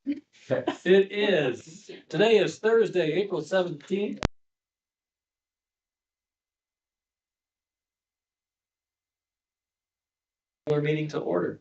It is. Today is Thursday, April 17th. Our meeting to order.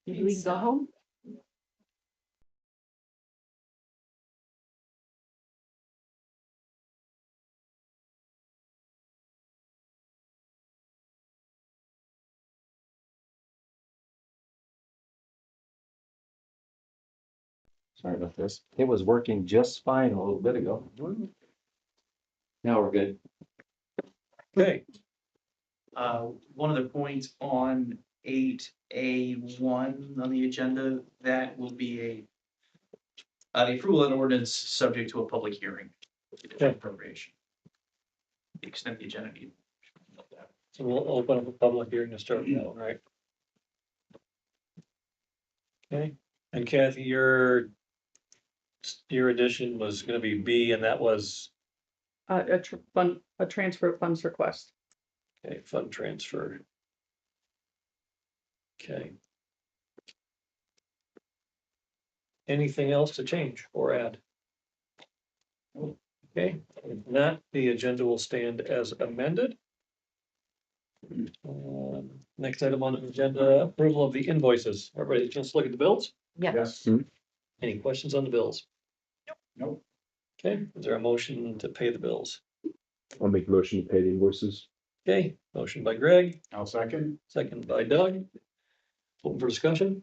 Did we go home? Sorry about this. It was working just fine a little bit ago. Now we're good. Okay, One other point on 8A1 on the agenda, that will be the approval and ordinance subject to a public hearing. Okay. Appropriation. The extent the agenda need. so we'll open up a public hearing to start now, right? Okay, and Kathy, your addition was gonna be B, and that was, A transfer of funds request. okay, fund transfer. Okay. Anything else to change or add? Okay, if not, the agenda will stand as amended. Next item on the agenda, approval of the invoices. Everybody just look at the bills? Yes. Any questions on the bills? Nope. Okay, is there a motion to pay the bills? I'll make a motion to pay the invoices. Okay, motion by Greg, I'll second. second by Doug. Open for discussion?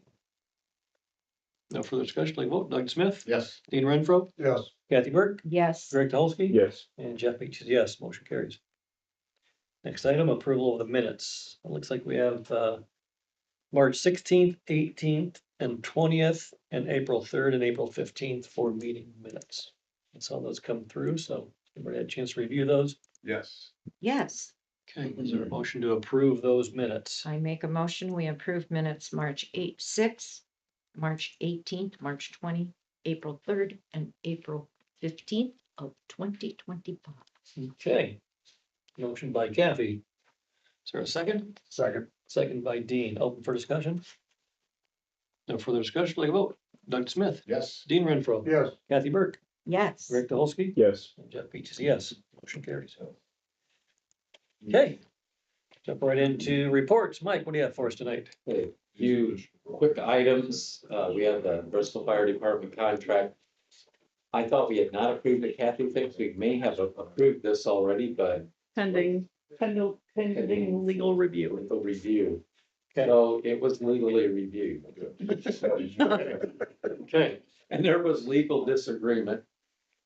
No further discussion, like vote. Doug Smith, Yes. Dean Renfro, Yes. Kathy Burke, Yes. Greg Tulsky. Yes. And Jeff Beach is yes, motion carries. Next item, approval of the minutes. It looks like we have March 16th, 18th, and 20th, and April 3rd and April 15th for meeting minutes. I saw those come through, so everybody had a chance to review those. Yes. Yes. Okay, is there a motion to approve those minutes? I make a motion, we approve minutes March 6, March 18th, March 20, April 3rd, and April 15th of 2025. Okay. Motion by Kathy. Is there a second? Second. Second by Dean. Open for discussion? No further discussion, like a vote. Doug Smith, Yes. Dean Renfro, Yes. Kathy Burke, Yes. Greg Dolsky, Yes. and Jeff Beach is yes. Motion carries. Okay. Jump right into reports. Mike, what do you have for us tonight? Okay, few quick items. We have the Bristol Fire Department contract. I thought we had not approved it. Kathy thinks we may have approved this already, but Pending legal review. with the review. Okay. So it was legally reviewed. Okay. And there was legal disagreement.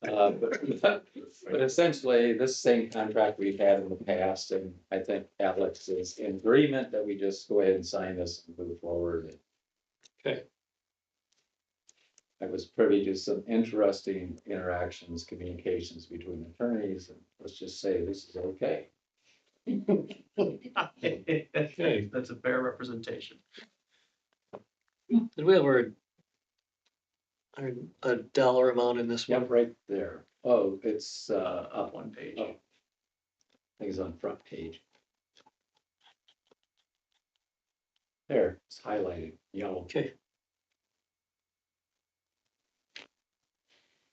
But essentially, this same contract we've had in the past, and I think Alex is in agreement that we just go ahead and sign this and move forward. Okay. I was privy to some interesting interactions, communications between attorneys, and let's just say this is okay. Okay. That's a fair representation. Did we ever A dollar amount in this one? Yep, right there. Oh, it's up one page. I think it's on the front page. There, it's highlighted yellow. Okay,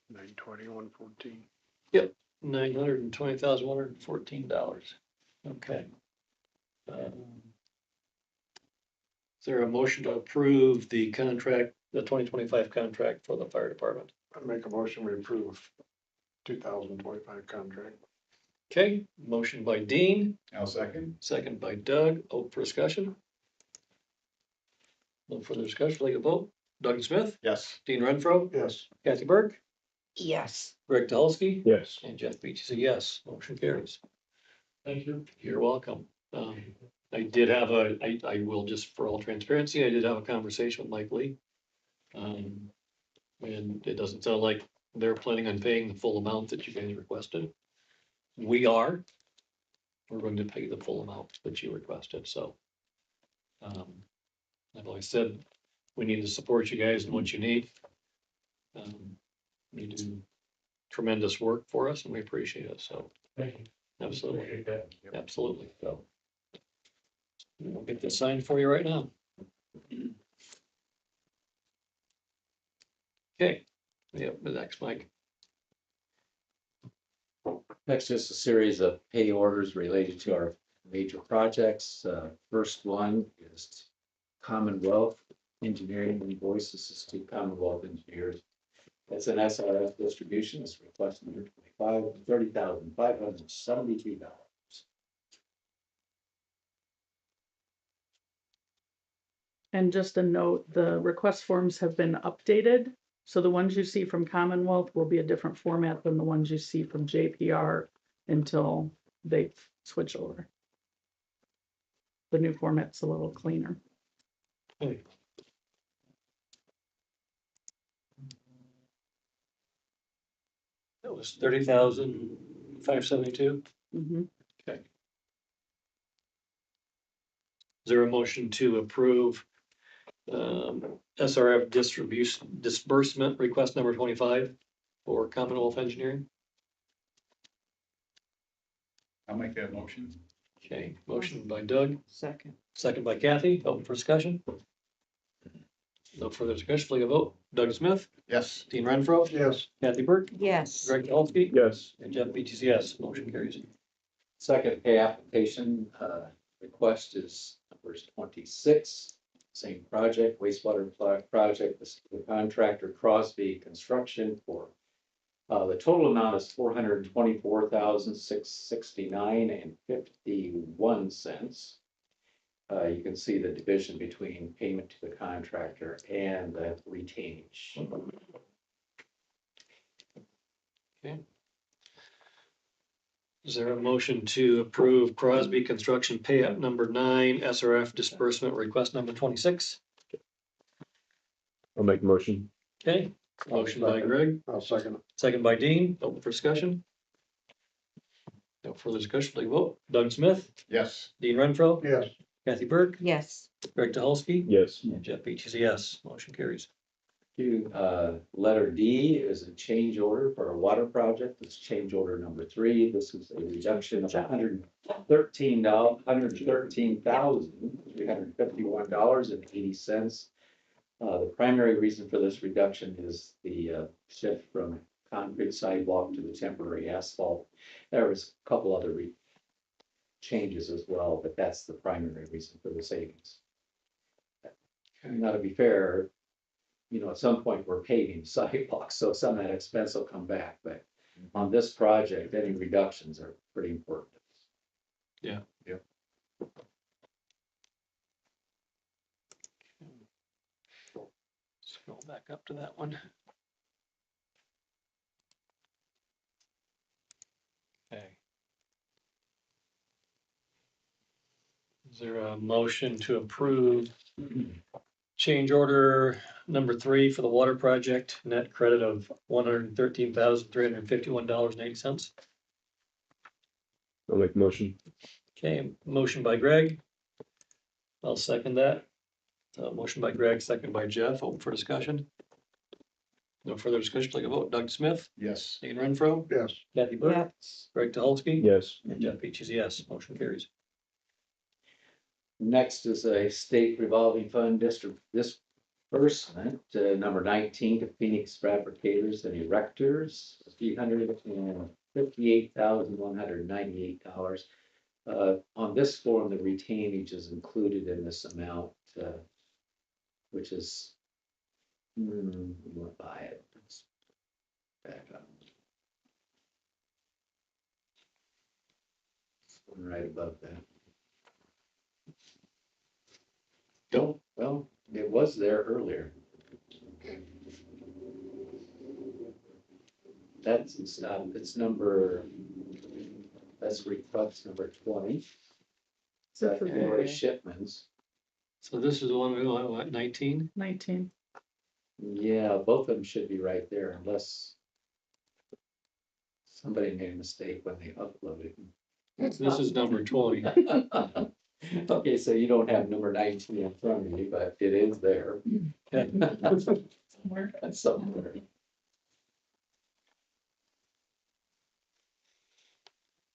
920, 114. $920,114. Okay. Is there a motion to approve the contract, the 2025 contract for the fire department? I make a motion, we approve 2025 contract. Okay, motion by Dean, I'll second. second by Doug. Open for discussion. No further discussion, like a vote. Doug Smith, Yes. Dean Renfro, Yes. Kathy Burke, Yes. Greg Dolsky, Yes. and Jeff Beach is a yes. Motion carries. Thank you. You're welcome. I did have I will just for all transparency, I did have a conversation with Mike Lee. And it doesn't sound like they're planning on paying the full amount that you guys requested. We are. We're going to pay the full amount that you requested, so. I've always said, we need to support you guys in what you need. You do tremendous work for us and we appreciate it, so. Thank you. Absolutely, absolutely, so. We'll get this signed for you right now. Okay, yep, the next, Mike. Next, just a series of pay orders related to our major projects. First one is Commonwealth Engineering invoices to Commonwealth Engineers. It's an SRF distribution. It's request number 25, $30,572. And just a note, the request forms have been updated. So the ones you see from Commonwealth will be a different format than the ones you see from JPR until they switch over. The new format's a little cleaner. Okay. That was 30,572. Mhm. Okay. Is there a motion to approve SRF distribution disbursement request number 25 for Commonwealth Engineering? I'll make that motion. Okay, motion by Doug, Second. second by Kathy. Open for discussion. No further discussion, take a vote. Doug Smith, Yes. Dean Renfro, Yes. Kathy Burke, Yes. Greg Dolsky, Yes. and Jeff Beach is yes. Motion carries. Second pay application request is number 26. Same project, wastewater project, the contractor Crosby Construction for the total amount is $424,669.51. You can see the division between payment to the contractor and the retainage. Is there a motion to approve Crosby Construction pay app number 9, SRF disbursement request number 26? I'll make a motion. Okay, motion by Greg, I'll second. second by Dean. Open for discussion. No further discussion, take a vote. Doug Smith, Yes. Dean Renfro, Yes. Kathy Burke, Yes. Greg Dolsky, Yes. and Jeff Beach is a yes. Motion carries. Letter D is a change order for a water project. It's change order number 3. This is a reduction of $113,351.80. The primary reason for this reduction is the shift from concrete sidewalk to the temporary asphalt. There was a couple other changes as well, but that's the primary reason for the savings. Now, to be fair, at some point we're paving sidewalks, so some of that expense will come back, but on this project, any reductions are pretty important. Yeah. Yep. Scroll back up to that one. Okay. Is there a motion to approve change order number 3 for the water project, net credit of $113,351.80? I'll make a motion. Okay, motion by Greg. I'll second that. Motion by Greg, second by Jeff. Open for discussion. No further discussion, take a vote. Doug Smith, Yes. Dean Renfro, Yes. Kathy Burke, yes, Greg Dolsky. Yes. And Jeff Beach is yes, motion carries. Next is a state revolving fund disbursement, number 19 to Phoenix Fabricators and Erectors, $358,198. On this form, the retainage is included in this amount, which is, what by it? Let's back up. Right above that. Don't, well, it was there earlier. It's number, that's request number 20. So for Lori the Shipmans. So this is the one we want, what, 19? 19, Yeah, both of them should be right there unless somebody made a mistake when they uploaded. This is number 20. Okay, so you don't have number 19 in front of you, but it is there. somewhere. Somewhere.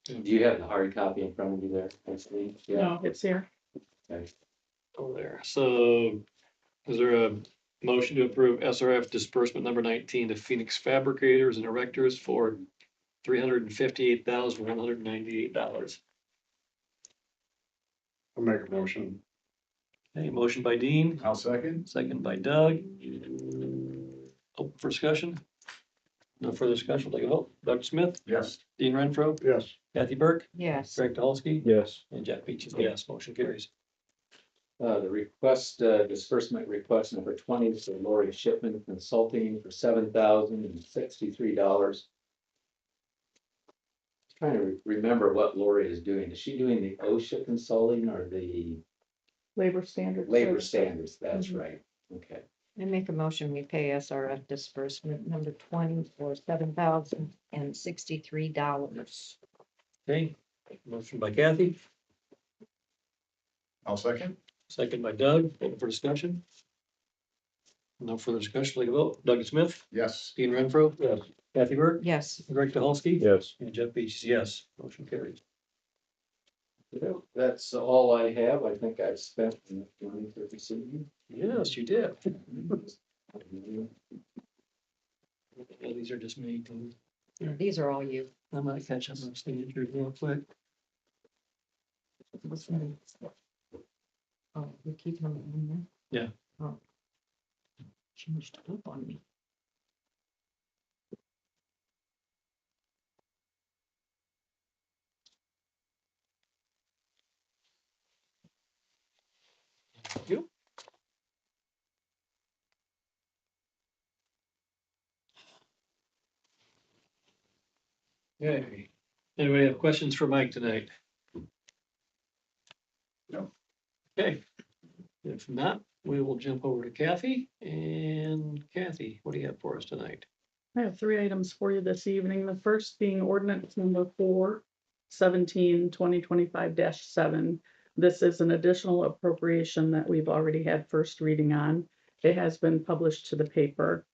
Do you have the hard copy in front of you there, actually? Yeah. No, it's here. Okay. Over there. So is there a motion to approve SRF disbursement number 19 to Phoenix Fabricators and Erectors for $358,198? I'll make a motion. Okay, motion by Dean, I'll second. second by Doug. Open for discussion? No further discussion, we'll take a vote. Doug Smith, Yes. Dean Renfro, Yes. Kathy Burke, yes, Greg Dolsky, Yes. and Jeff Beach is yes, motion carries. The request, disbursement request number 20 is for Lori Shipman Consulting for $7,063. Trying to remember what Lori is doing. Is she doing the OSHA consulting or the Labor standards. labor standards? That's Mhm. right. Okay. I make a motion, we pay SRF disbursement number 20 for $7,063. Okay, motion by Kathy, I'll second. second by Doug, open for discussion. No further discussion, take a vote. Doug Smith, Yes. Dean Renfro, Yes. Kathy Burke, Yes, Greg Dolsky, Yes. and Jeff Beach is yes, motion carries. Yeah, that's all I have. I think I've spent enough money for this evening. Yes, you did. Yeah, these are just me. these are all you. I might catch up on signatures real quick. What's that? Oh, you keep them in there? Yeah. Oh. Changed it up on me. Thank you. Okay, anybody have questions for Mike tonight? No. Okay, if not, we will jump over to Kathy, and Kathy, what do you have for us tonight? I have 3 items for you this evening. The first being ordinance number 4/17/2025-7. This is an additional appropriation that we've already had first reading on. It has been published to the paper.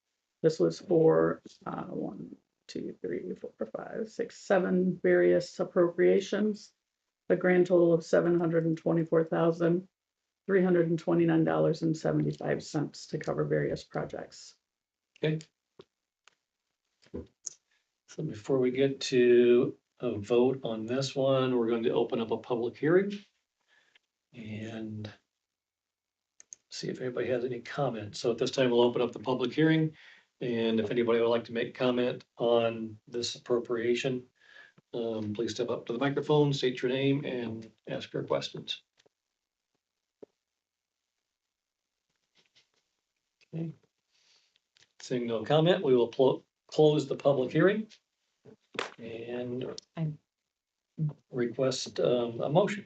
This was for 1, 2, 3, 4, 5, 6, 7 various appropriations. A grand total of $724,329.75 to cover various projects. Okay. So before we get to a vote on this one, we're going to open up a public hearing. And see if anybody has any comments. So at this time, we'll open up the public hearing. And if anybody would like to make comment on this appropriation, please step up to the microphone, state your name and ask your questions. Okay. Seeing no comment, we will close the public hearing and request a motion.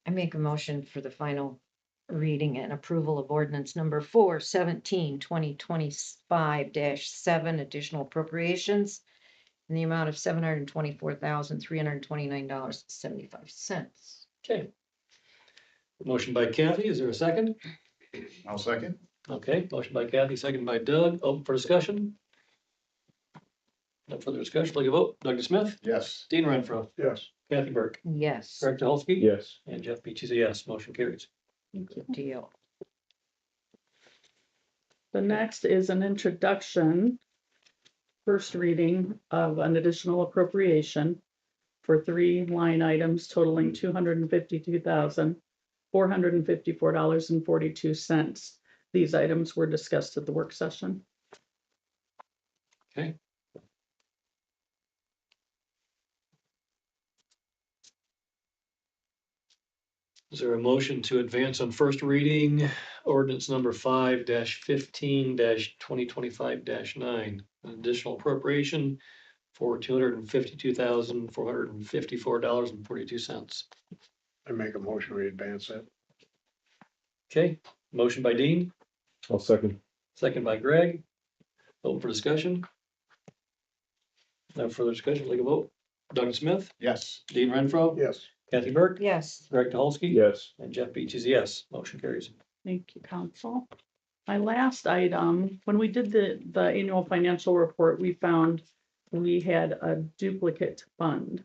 I make a motion for the final reading and approval of ordinance number 4/17/2025-7, additional appropriations in the amount of $724,329.75. Okay. Motion by Kathy, is there a second? I'll second. Okay, motion by Kathy, second by Doug, open for discussion. No further discussion, take a vote. Doug Smith, Yes. Dean Renfro, Yes. Kathy Burke, Yes, Greg Dolsky. Yes. And Jeff Beach is a yes, motion carries. good deal. The next is an introduction, first reading of an additional appropriation for 3 line items totaling $252,454.42. These items were discussed at the work session. Okay. Is there a motion to advance on first reading ordinance number 5-15-2025-9, an additional appropriation for $252,454.42. I make a motion, we advance it. Okay, motion by Dean, I'll second. second by Greg. Open for discussion. No further discussion, take a vote. Doug Smith, Yes. Dean Renfro, Yes. Kathy Burke, Yes, Greg Dolsky. Yes. And Jeff Beach is a yes, motion carries. Thank you, council. My last item, when we did the annual financial report, we found we had a duplicate fund.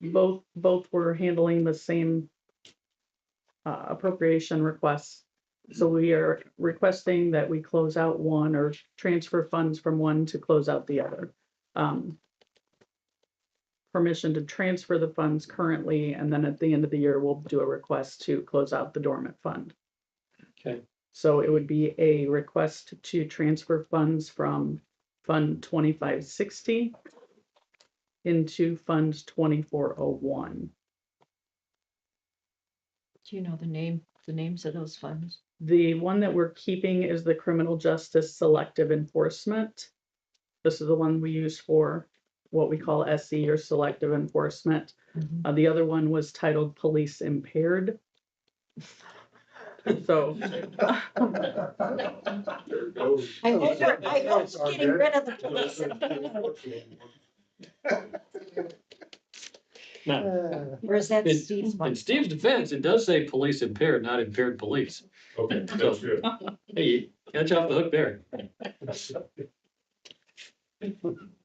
Both were handling the same appropriation requests. So we are requesting that we close out one or transfer funds from one to close out the other. Permission to transfer the funds currently, and then at the end of the year, we'll do a request to close out the dormant fund. Okay. So it would be a request to transfer funds from Fund 2560 into Fund 2401. do you know the names of those funds? The one that we're keeping is the Criminal Justice Selective Enforcement. This is the one we use for what we call SE or Selective Enforcement. Mhm. The other one was titled Police Impaired. So. I hope it's getting rid of the police. Now, Or is that in Steve's in fund? Steve's defense, it does say police impaired, not impaired police. Okay, So- that's good. Hey, catch off the hook there.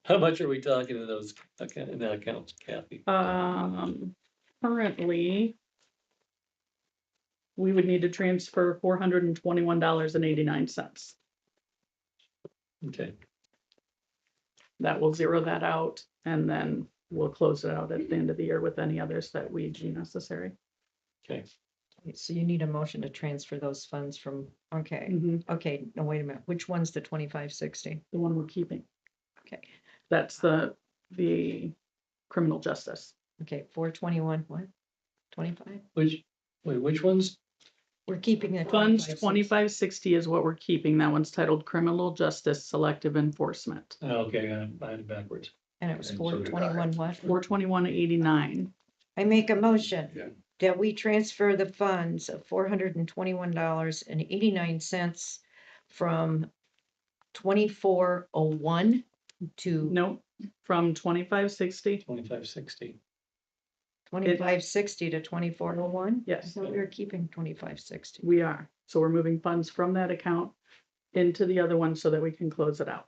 How much are we talking in those, in that accounts, Kathy? Currently, we would need to transfer $421.89. Okay, That will zero that out, and then we'll close it out at the end of the year with any others that we deem necessary. okay. So you need a motion to transfer those funds from, okay, okay, no, wait a minute, which one's the 2560? The one we're keeping. Okay, That's the criminal justice. okay, 421, what? 25? Which ones? We're keeping the. Fund 2560. 2560 is what we're keeping. That one's titled Criminal Justice Selective Enforcement. Okay, I had it backwards. And it was And so did I. 421 what? 421.89. I make a motion Yeah. that we transfer the funds of $421.89 from 2401 to Nope, from 2560. 2560. 2560 to 2401. Yes. So we're keeping 2560. We are. So we're moving funds from that account into the other one so that we can close it out.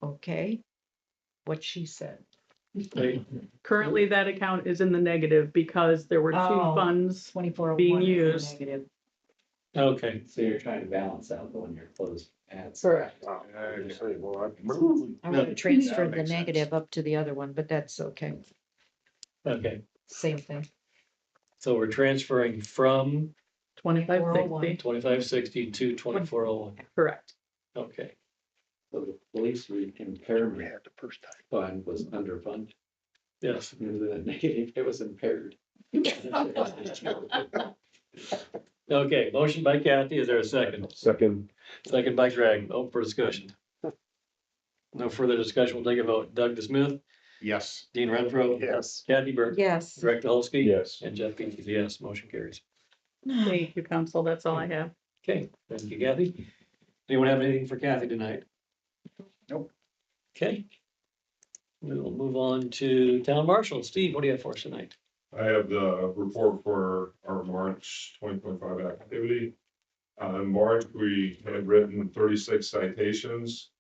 Okay. What she said. Hey, Currently, that account is in the negative because there were two Oh. funds. 2401. Being is the used. negative. Okay, So you're trying to balance out the one you're closed at. Correct. I say, well, I would have That transferred the makes sense. negative up to the other one, but that's okay. okay. Same thing. So we're transferring from 2560, 2560 to 2401. correct. Okay, So the police impairment we had the first time. fund was underfunded. yes. It was a negative, it was impaired. Okay, motion by Kathy, is there a second? Second. Second by Greg, open for discussion. No further discussion, we'll take a vote. Doug Smith, Yes. Dean Renfro. Yes. Kathy Burke. Yes. Greg Dolsky. Yes. And Jeff Beach is a yes, motion carries. Thank you, council. That's all I have. Okay, thank you, Kathy. Anyone have anything for Kathy tonight? Nope. Okay. We'll move on to Town Marshal. Steve, what do you have for us tonight? I have the report for our March 2025 activity. In March, we had written 36 citations.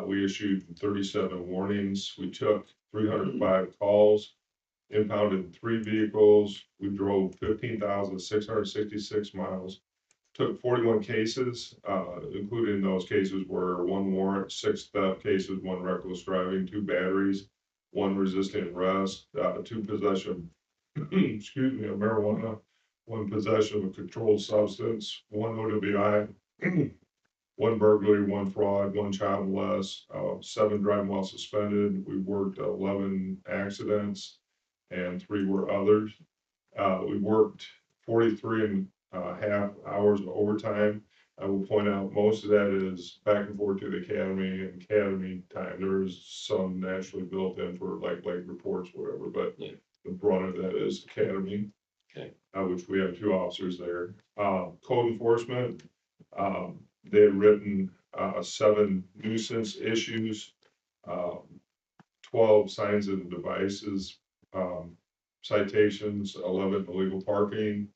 We issued 37 warnings. We took 305 calls, impounded 3 vehicles. We drove 15,666 miles. Took 41 cases, including those cases were 1 warrant, 6 theft cases, 1 reckless driving, 2 batteries, 1 resisting arrest, 2 possession, excuse me, of marijuana, 1 possession of a controlled substance, 1 OWI, 1 burglary, 1 fraud, 1 child molest, 7 driving while suspended. We worked 11 accidents and 3 were others. We worked 43 and half hours of overtime. I will point out, most of that is back and forth to the academy and academy time. There is some naturally built in for like reports, whatever, but Yeah. the brunt of that is academy. Okay. Which we have 2 officers there. Code enforcement, they had written 7 nuisance issues, 12 signs and devices, citations, 11 illegal parking,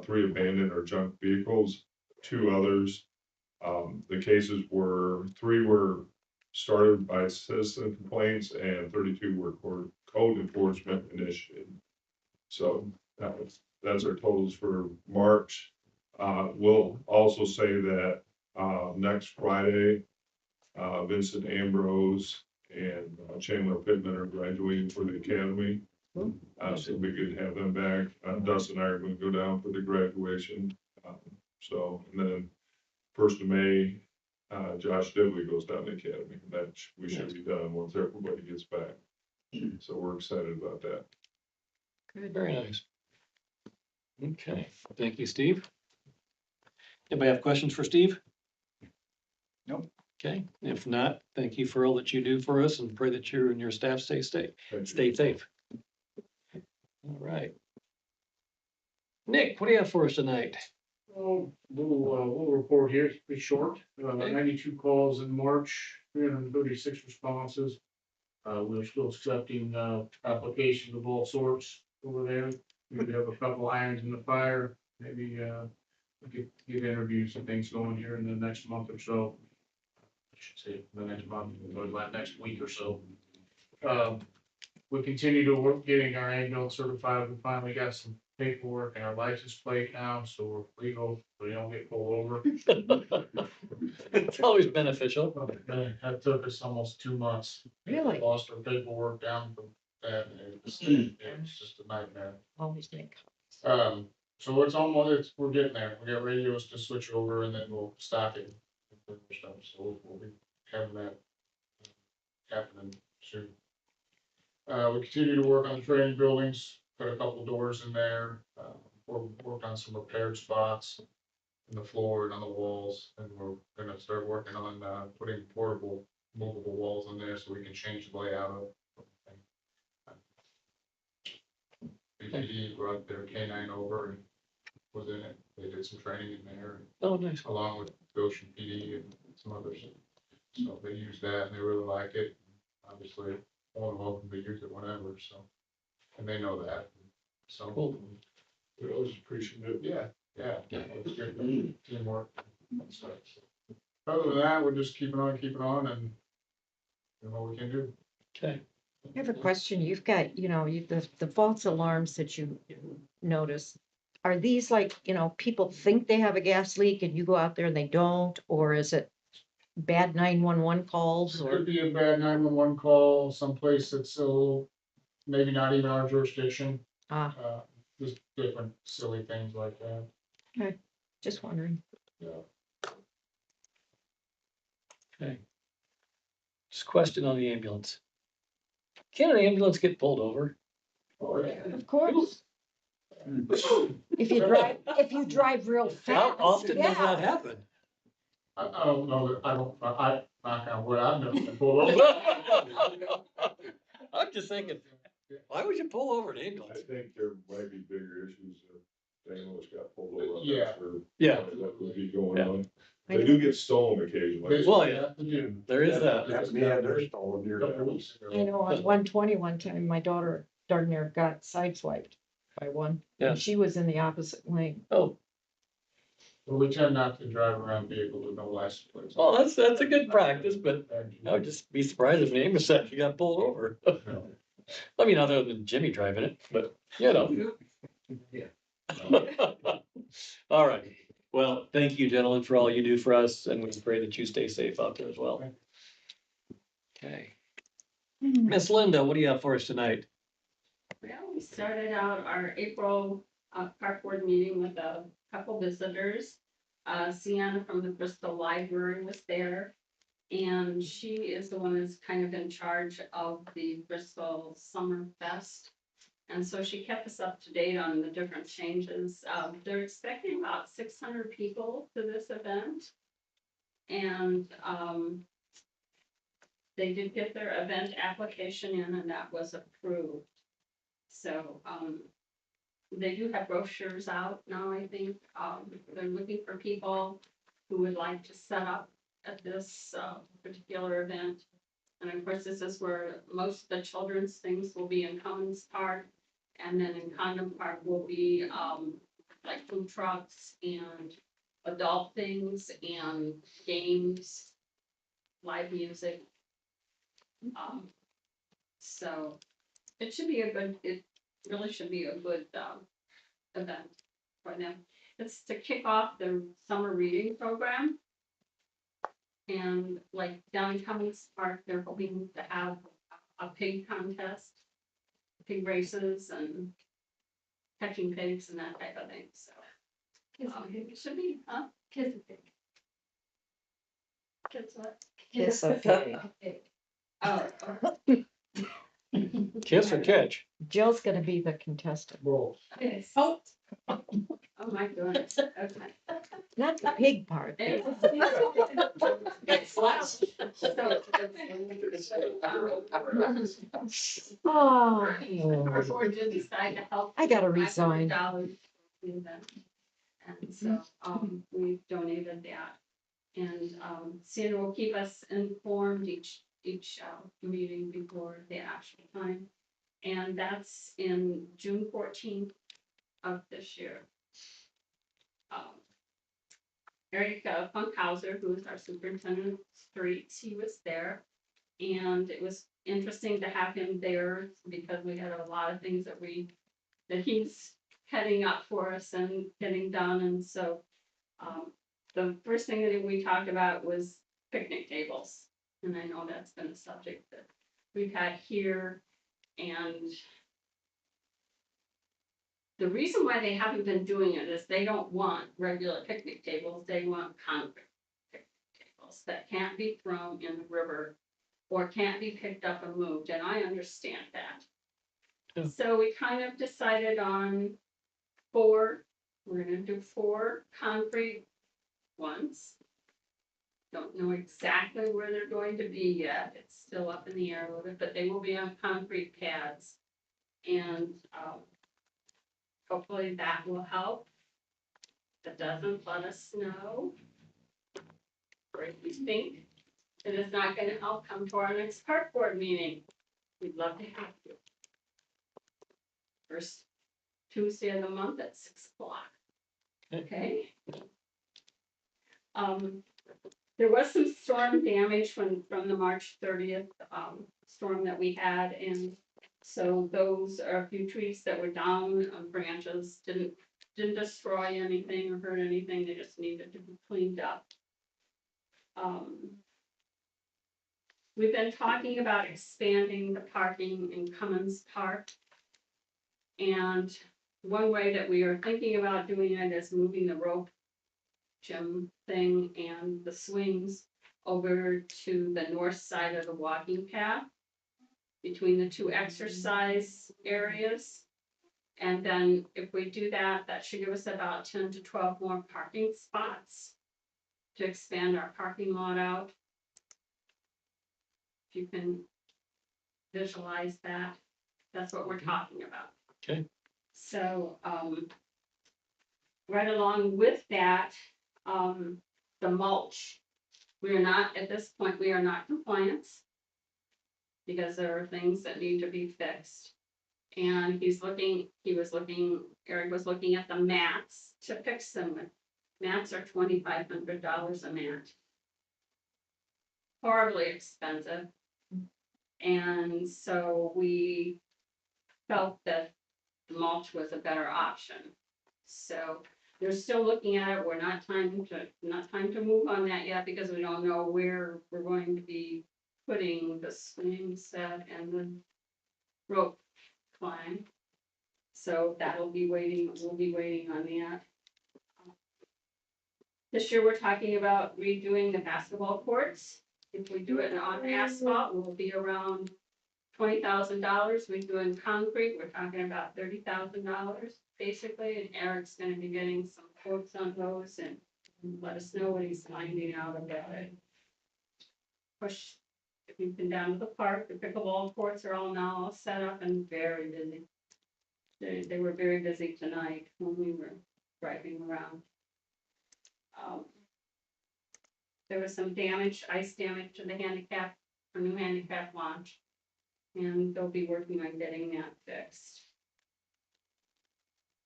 3 abandoned or junk vehicles, 2 others. The cases were, 3 were started by citizen complaints and 32 were code enforcement initiated. So that's our totals for March. We'll also say that, next Friday, Vincent Ambrose and Chandler Pittman are graduating for the academy. So it'll be good to have them back. Dustin and I are gonna go down for the graduation. So, and then 1st of May, Josh Dibley goes down to the academy. That we should be done once everybody gets back. So we're excited about that. Good. Very nice. Okay, thank you, Steve. Anybody have questions for Steve? Nope. Okay, if not, thank you for all that you do for us and pray that you and your staff stay Thank you. safe. All right. Nick, what do you have for us tonight? Oh, little report here, it's pretty short, Okay. 92 calls in March, 336 responses. We're still accepting, applications of all sorts over there. We have a couple irons in the fire, maybe, we could get interviews and things going here in the next month or so. I should say, the next month, like next week or so. We continue to work getting our ambulance certified, we finally got some paperwork and our license plate now, so we're legal, so you don't get pulled over. It's always beneficial. That took us almost 2 months. Really? Lost our paperwork down from that, and it's just a nightmare. Always make. So it's almost, we're getting there, we got radios to switch over and then we'll stop it. So we'll be having that happening soon. We continue to work on the training buildings, put a couple doors in there, worked on some repaired spots in the floor and on the walls, and we're gonna start working on, putting portable, movable walls in there so we can change the layout of. BPD brought their K9 over and was in it, they did some training in there, Oh, nice. along with Goshen PD and some others. So they use that and they really like it, obviously, all welcome to use it whenever, so, and they know that, so. Cool. We always appreciate it. Yeah. It's good teamwork and stuff. So, other than that, we're just keeping on and doing what we can do. Okay. I have a question. You've got, the false alarms that you notice. Are these like, people think they have a gas leak and you go out there and they don't, or is it bad 911 calls It or? could be a bad 911 call, someplace that's a little, maybe not even our jurisdiction, just different silly things like that. Just wondering. Yeah. Okay. Just a question on the ambulance. Can an ambulance get pulled over? Oh, yeah. Of course. If you drive real fast. How often does yeah. that happen? I don't know, I knock on wood, I've never been pulled over. I'm just thinking, why would you pull over an I ambulance? think there might be bigger issues if they almost got pulled over. I'm not Yeah. sure Yeah. What would be going Yeah. on. I They know. do get stolen occasionally. Well, yeah. Yeah. There is that. Yeah, we had their stolen here. Couple weeks ago. I know on 120 one time, my daughter darn near got sideswiped by one. Yeah. And she was in the opposite lane. Oh, But we tend not to drive around vehicles with no license plates. Well, that's a good practice, but I would just be surprised if name was said you got pulled over. No. I mean, other than Jimmy driving it, but you know. All right. Well, thank you, gentlemen, for all you do for us, and we pray that you stay safe out there as well. Okay. Miss Linda, what do you have for us tonight? Well, we started out our April park board meeting with a couple visitors. Sienna from the Bristol Library was there. And she is the one that's kind of in charge of the Bristol Summer Fest. And so she kept us up to date on the different changes. They're expecting about 600 people to this event. And they did get their event application in and that was approved. So they do have brochures out now, I think. They're looking for people who would like to set up at this particular event. And of course, this is where most of the children's things will be in Commons Park. And then in Condon Park will be like food trucks and adult things and games, live music. So it should be it really should be a good event for them. It's to kick off the summer reading program. And like down in Cummings Park, they're hoping to have a pig contest, pig races and catching pigs and that type of thing, so. It should be, huh? Kiss a pig. Kiss what? Kiss a pig. Oh. Kiss or catch? Jill's gonna be the contestant, Yes. Oh my goodness, okay. not the pig part. It's loud. Oh, Our board did decide to help. I gotta resign. $500 in them. And so, we donated that. And, Sandra will keep us informed each meeting before the actual time. And that's in June 14th of this year. Eric Funkhauser, who is our superintendent of streets, he was there. And it was interesting to have him there because we had a lot of things that he's heading up for us and getting done. And so the first thing that we talked about was picnic tables. And I know that's been a subject that we've had here. And the reason why they haven't been doing it is they don't want regular picnic tables. They want concrete picnic tables that can't be thrown in the river or can't be picked up and moved. And I understand that. Yeah. So we kind of decided on 4. We're going to do 4 concrete ones. Don't know exactly where they're going to be yet. It's still up in the air a little bit, but they will be on concrete pads. And hopefully that will help. If it doesn't, let us know. Or if you think it is not going to help, come to our next park board meeting. We'd love to have you. First Tuesday of the month at 6 o'clock. Okay. There was some storm damage from the March 30th storm that we had, and so those are a few trees that were down on branches, didn't destroy anything or hurt anything, they just needed to be cleaned up. We've been talking about expanding the parking in Cummins Park. And one way that we are thinking about doing it is moving the rope gym thing and the swings over to the north side of the walking path between the 2 exercise areas. And then if we do that, that should give us about 10 to 12 more parking spots to expand our parking lot out. If you can visualize that, that's what we're talking about. Okay. So, right along with that, the mulch, we are not, at this point, we are not compliant because there are things that need to be fixed. And Eric was looking at the mats to fix them Mats are $2,500 a mat. Horribly expensive. And so we felt that the mulch was a better option. So they're still looking at it. We're not time to move on that yet because we don't know where we're going to be putting the swing set and the rope climb. So we'll be waiting on that. This year, we're talking about redoing the basketball courts. If we do it on asphalt, we'll be around $20,000. We're doing concrete, we're talking about $30,000, basically, and Eric's gonna be getting some quotes on those and let us know what he's finding out about it. Push, if you've been down to the park, the pickleball courts are all now all set up and very busy. They were very busy tonight when we were driving around. There was some damage, ice damage to the new handicap launch. And they'll be working on getting that fixed.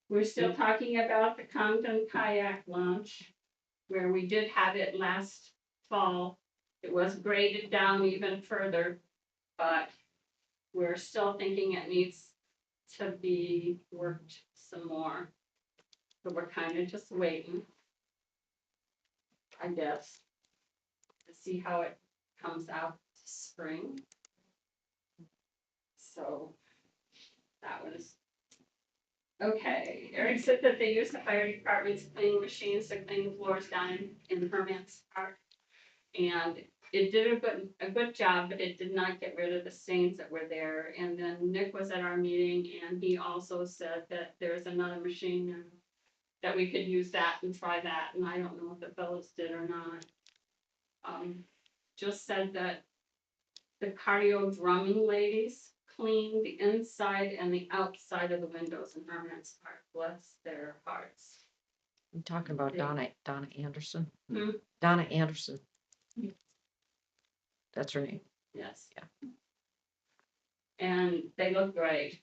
We're still talking about the Compton kayak launch, where we did have it last fall. It was graded down even further, but we're still thinking it needs to be worked some more. So we're kind of just waiting, I guess, to see how it comes out this spring. So that was okay. Eric said that they use the fire department's cleaning machines to clean the floors down in Herman's Park. And it did a good job, but it did not get rid of the stains that were there. And then Nick was at our meeting and he also said that there's another machine and that we could use that and try that. And I don't know if the fellows did or not. Just said that the cardio drumming ladies clean the inside and the outside of the windows in Herman's Park. Bless their hearts. I'm talking about Yeah. Donna Anderson. Hmm? Donna Anderson. That's her name. Yes. Yeah. And they look great.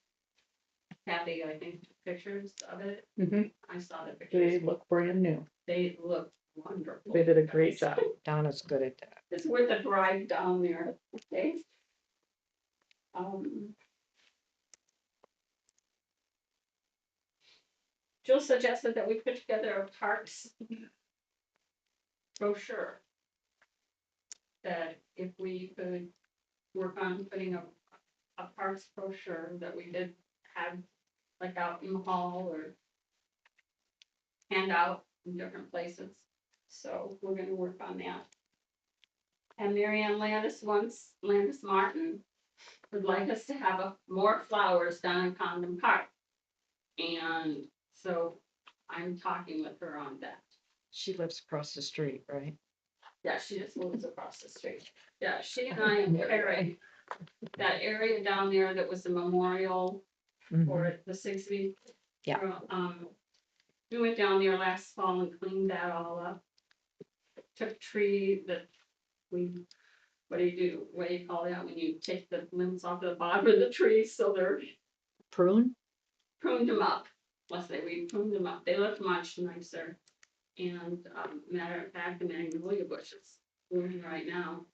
Kathy, I think, took pictures of it. Mhm. I saw the They pictures. look brand new. They look wonderful. They did a great job. Donna's good at that. It's worth a drive down there. Okay. Jill suggested that we put together a parks brochure. That if we could work on putting a parks brochure that we did have like out in the hall or hand out in different places. So we're gonna work on that. And Marianne Landis Martin would like us to have more flowers down in Condon Park. And so I'm talking with her on that. She lives across the street, right? Yeah, she just lives across the street. Yeah, she and I and Perry, that area down there that was the memorial Mhm. for the 6 week. Yeah. We went down there last fall and cleaned that all up. Took a tree that what do you call that when you take the limbs off the bottom of the tree so they're Prune? pruned them up. We pruned them up. They look much nicer. And matter of fact, the magnolia bushes blooming right now.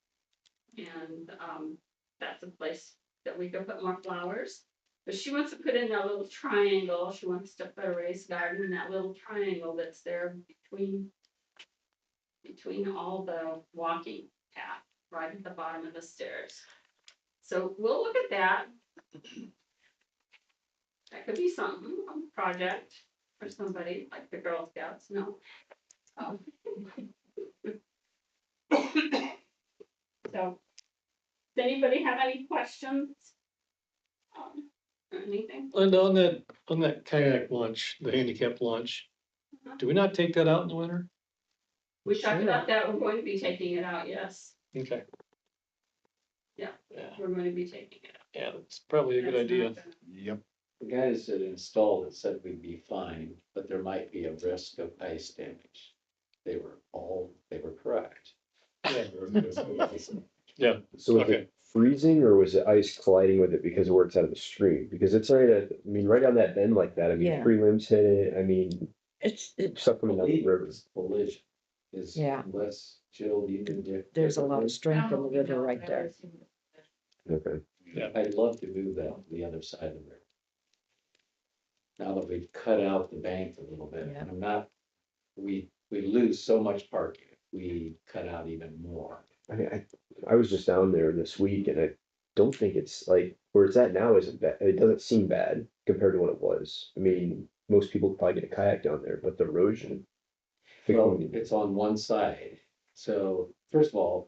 And that's a place that we could put more flowers. But she wants to put in that little triangle. She wants to put a raised garden in that little triangle that's there between all the walking path, right at the bottom of the stairs. So we'll look at that. That could be something, a project for somebody like the Girl Scouts, no. So, does anybody have any questions? Or anything? And on that kayak launch, the handicap launch, do we not take that out in the winter? We talked about that, we're going to be taking it out, yes, Okay. Yeah. Yeah, we're going to be taking it out. yeah, that's probably a good That's idea. not gonna- Yep. The guys that installed it said we'd be fine, but there might be a risk of ice damage. They were correct. Yeah, So was okay. it freezing or was it ice colliding with it because of where it's out of the stream? Because it's right at, I mean, right on that bend like that, I mean, Yeah. three limbs hit it, I mean, It's, Stuff coming down the river. Collision is Yeah. less chilled even there's a lot of strength in the river right there. Okay. I'd love to move that to the other side of the river. Now that we've cut out the bank a little bit, Yeah. and I'm not, we lose so much parking if we cut out even more. I was just down there this week and I don't think it's like, where it's at now isn't bad. It doesn't seem bad compared to what it was. I mean, most people could probably get a kayak down there, but the erosion. Well, it's on one side. So first of all,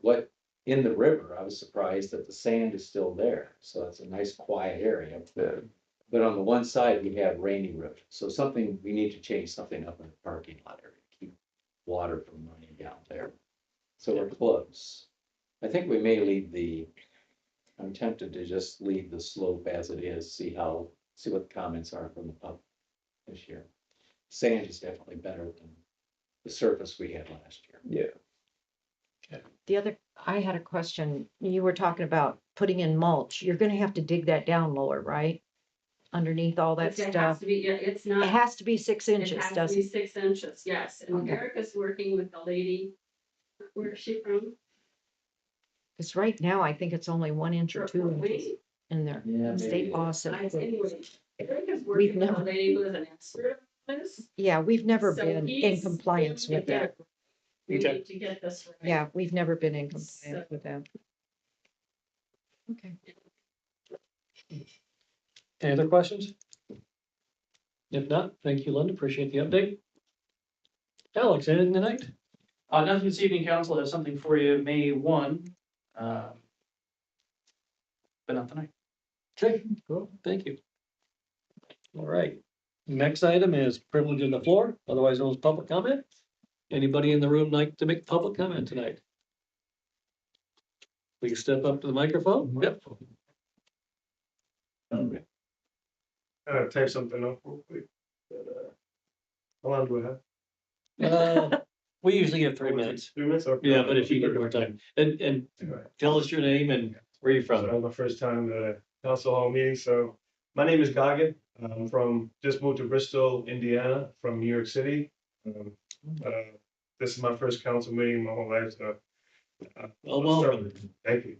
in the river, I was surprised that the sand is still there. So it's a nice quiet area. Yeah. But on the one side, we have rainy erosion. So we need to change something up in the parking lot area, to keep water from running down there. So we're close. I think we may I'm tempted to just leave the slope as it is, see what the comments are from the public this year. Sand is definitely better than the surface we had last year. The I had a question. You were talking about putting in mulch. You're gonna have to dig that down lower, right? Underneath all that It has stuff. to be, yeah, it's It not, has to be 6 it inches, has to doesn't be it? 6 inches, yes, and Okay. Erica's working with the lady, where is she from? Because right now, I think it's only 1 inch or 2 inches Wait, in there. Yeah, State maybe. law said. anyway, Erica's We've working with never- a lady who is an expert on this. Yeah, we've never So been in he's compliance going with to that. get- We Okay. need to get this right. Yeah, we've never been in compliance with that. Okay. Any other questions? If not, thank you, Linda. Appreciate the update. Alex, anything tonight? Nothing this evening, council, has something for you, May 1. But not tonight. Okay, cool. Thank you. All right. Next item is privilege of the floor, otherwise known as public comment. Anybody in the room like to make public comment tonight? Please step up to the microphone. Yep. Type something up real quick. How long do I have? We usually give 3 minutes. 3 minutes? Okay. Yeah, but if you need more time, and Alright. tell us your name and where you're So from. it's my first time at a council hall meeting, so my name is Goggin. I'm just moved to Bristol, Indiana, from New York City. This is my first council meeting in my whole life, so. Well, I'll start welcome. with- Thank you.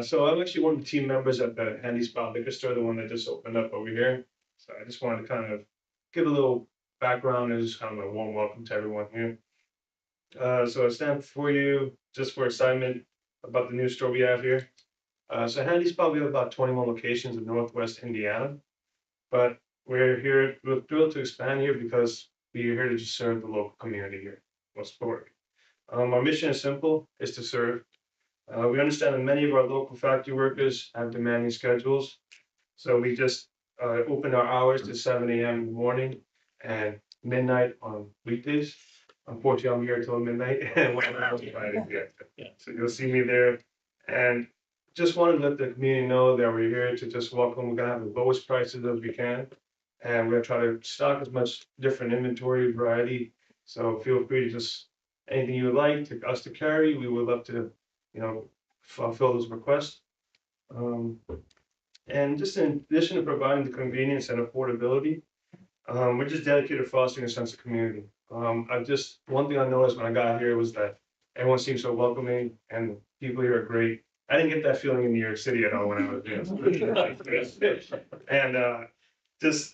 So I'm actually one of the team members at the Handy Spot Liquor Store, the one that just opened up over here. So I just wanted to kind of give a little background and just kind of a warm welcome to everyone here. So I stand before you just for excitement about the new store we have here. So Handy Spot, we have about 21 locations in Northwest Indiana. But we're thrilled to expand here because we're here to just serve the local community here, Westport. Our mission is simple, is to serve. We understand that many of our local factory workers have demanding schedules. So we just open our hours to 7 a.m. in the morning and midnight on weekdays. Unfortunately, I'm here till midnight and when I'm Friday. Yeah. So you'll see me there. And just wanted to let the community know that we're here to just welcome. We're gonna have the lowest prices as we can. And we're gonna try to stock as much different inventory variety. So feel free to just, anything you would like to us to carry, we would love to, fulfill those requests. And just in addition to providing the convenience and affordability, we're just dedicated to fostering a sense of community. One thing I noticed when I got here was that everyone seems so welcoming and people here are great. I didn't get that feeling in New York City at all when I was there. And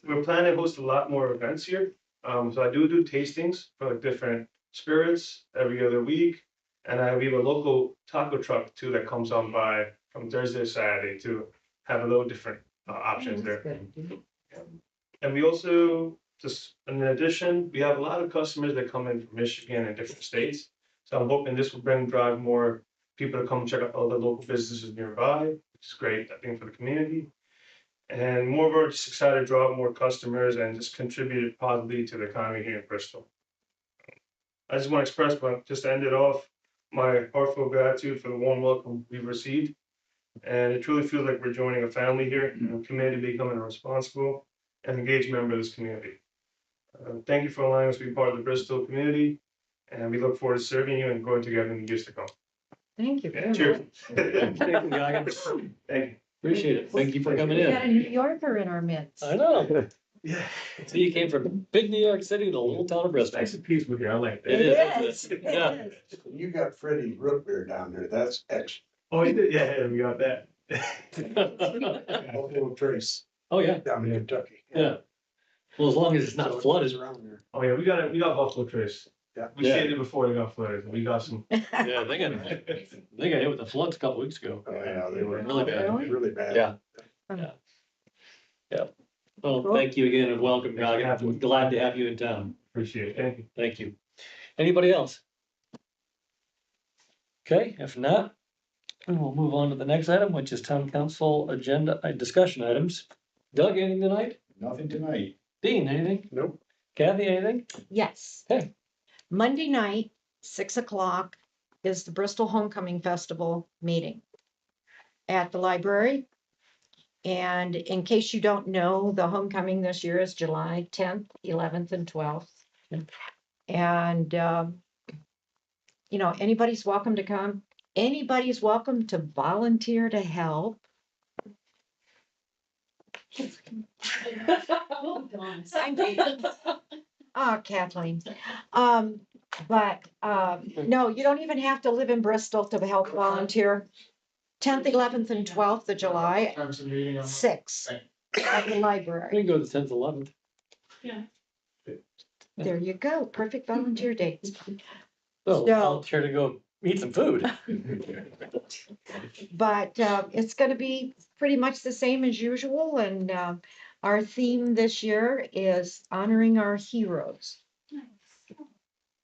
we're planning to host a lot more events here. So I do tastings for like different spirits every other week. And we have a local taco truck too that comes on by from Thursday to Saturday to have a little different options there. And we also, just in addition, we have a lot of customers that come in from Michigan and different states. So I'm hoping this will drive more people to come check out all the local businesses nearby, which is great, I think, for the community. And moreover, just excited to draw more customers and just contribute positively to the economy here in Bristol. I just want to express, just to end it off, my heartfelt gratitude for the warm welcome we've received. And it truly feels like we're joining a family here, and a community becoming a responsible and engaged member of this community. Thank you for allowing us to be part of the Bristol community, and we look forward to serving you and growing together in the years to come. Thank you. Yeah, very cheers. much. Thank you, Goggins. Thank you. Appreciate it. Thank you for coming We got a in. New Yorker in our midst. I know. Yeah. So you came from big New York City to the little town of It's Bristol. nice and peaceful here, I like that. It is. Yeah. You got Freddie root beer down there, that's extra. Oh, you did, yeah, we got that. Buffalo Trace Oh, yeah, down in Kentucky. yeah. Well, as long as it's So not flooded. around there. Oh, yeah, we got Buffalo Trace. Yeah. We Yeah. stayed there before they got flooded, we got some. Yeah, they got hit with the floods a couple weeks ago. Oh, yeah, they were Really bad. really bad. Yeah. Yeah. Well, thank you again and welcome, Doug. I'm glad to have you in town. Appreciate it, thank you. Thank you. Anybody else? Okay, if not, we'll move on to the next item, which is town council agenda, discussion items. Doug, anything tonight? Nothing tonight. Dean, anything? Nope. Kathy, anything? Yes. Okay. Monday night, 6 o'clock is the Bristol Homecoming Festival meeting at the library. And in case you don't know, the homecoming this year is July 10th, 11th, and 12th. And, you know, anybody's welcome to come. Anybody's welcome to volunteer to help. Oh, Kathleen. No, you don't even have to live in Bristol to help volunteer. 10th, 11th, and 12th of July, Time's the meeting on. 6 at the We library. can go to the 10th, 11th. There you go, perfect volunteer dates. So, So- I'll try to go eat some food. But it's gonna be pretty much the same as usual, and our theme this year is honoring our heroes.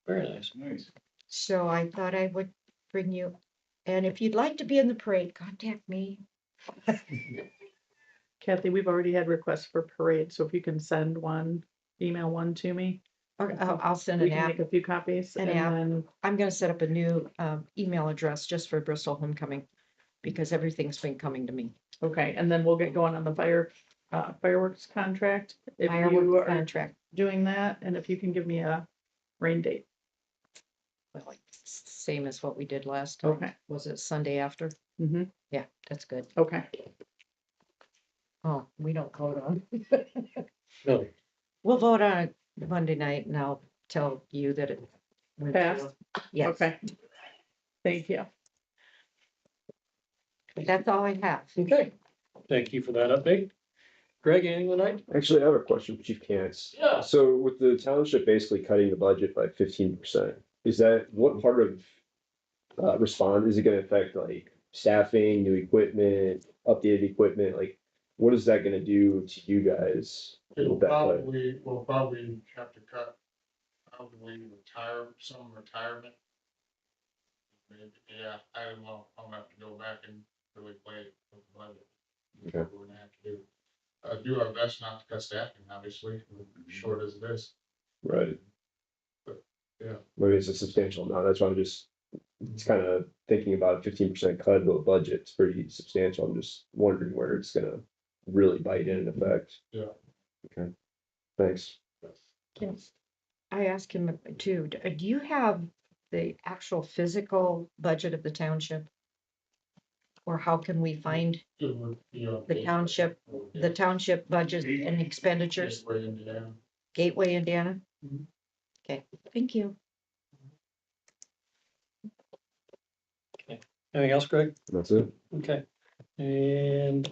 Very nice. Nice. So I thought I would bring you, and if you'd like to be in the parade, contact me. Kathy, we've already had requests for parade, so if you can send one, email one to me. Or I'll send We an can app. make a few copies An and app. then, I'm gonna set up a new email address just for Bristol Homecoming, because everything's been coming to me. okay, and then we'll get going on the fireworks contract. If you Fireworks are contract, doing that, and if you can give me a rain date. well, same as what we did last time. Okay. Was it Sunday after? Mm-hmm, Yeah, that's good. okay. Oh, we don't vote on. No, We'll vote on it Monday night and I'll tell you that it. went Passed? through. Yes, Okay. Thank you. that's all I have. okay. Thank you for that update. Greg, anything tonight? Actually, I have a question for Chief Cantz. Yeah. So with the township basically cutting the budget by 15%, is that what part of respond, is it gonna affect like staffing, new equipment, updated equipment? Like, what is that gonna do to you guys? We'll with that cut? probably have to cut, probably retire, some retirement. Maybe, yeah, I don't know, I'll have to go back and really play with the budget. Okay. We're gonna have to do our best not to cut staffing, obviously, short as it is. Right. Yeah. Maybe it's a substantial amount. That's why I'm just, it's kind of thinking about a 15% cut to a budget. It's pretty substantial. I'm just wondering where it's gonna really bite in and affect. Yeah. Okay. Thanks. I asked him too, do you have the actual physical budget of the township? Or how can we find It would be on the township budget and expenditures? Gateway, Indiana. Gateway, Indiana? Mhm. Okay, thank you. Anything else, Greg? That's it. Okay. And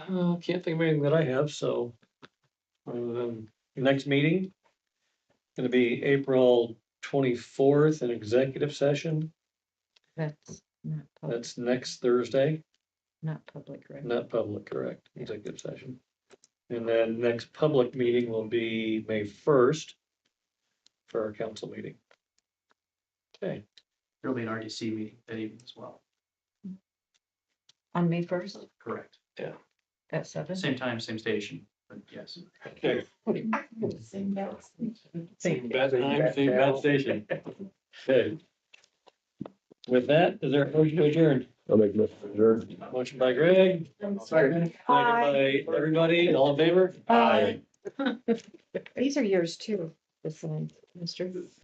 can't think of anything that I have, so next meeting gonna be April 24th, an executive session. That's not public, That's next Thursday, not public, right? not public, correct, Yeah. executive session. And then next public meeting will be May 1st for our council meeting. Okay, There'll be an RDC meeting that evening as well. On May 1st Correct. at 7? Same time, same station, but yes. okay. Same Same bad time, same bad station. Okay. With that, is there a motion to adjourn? I'll make a motion. Motion by Greg, second by everybody, all in favor? Aye. These are yours too, this one, Mr.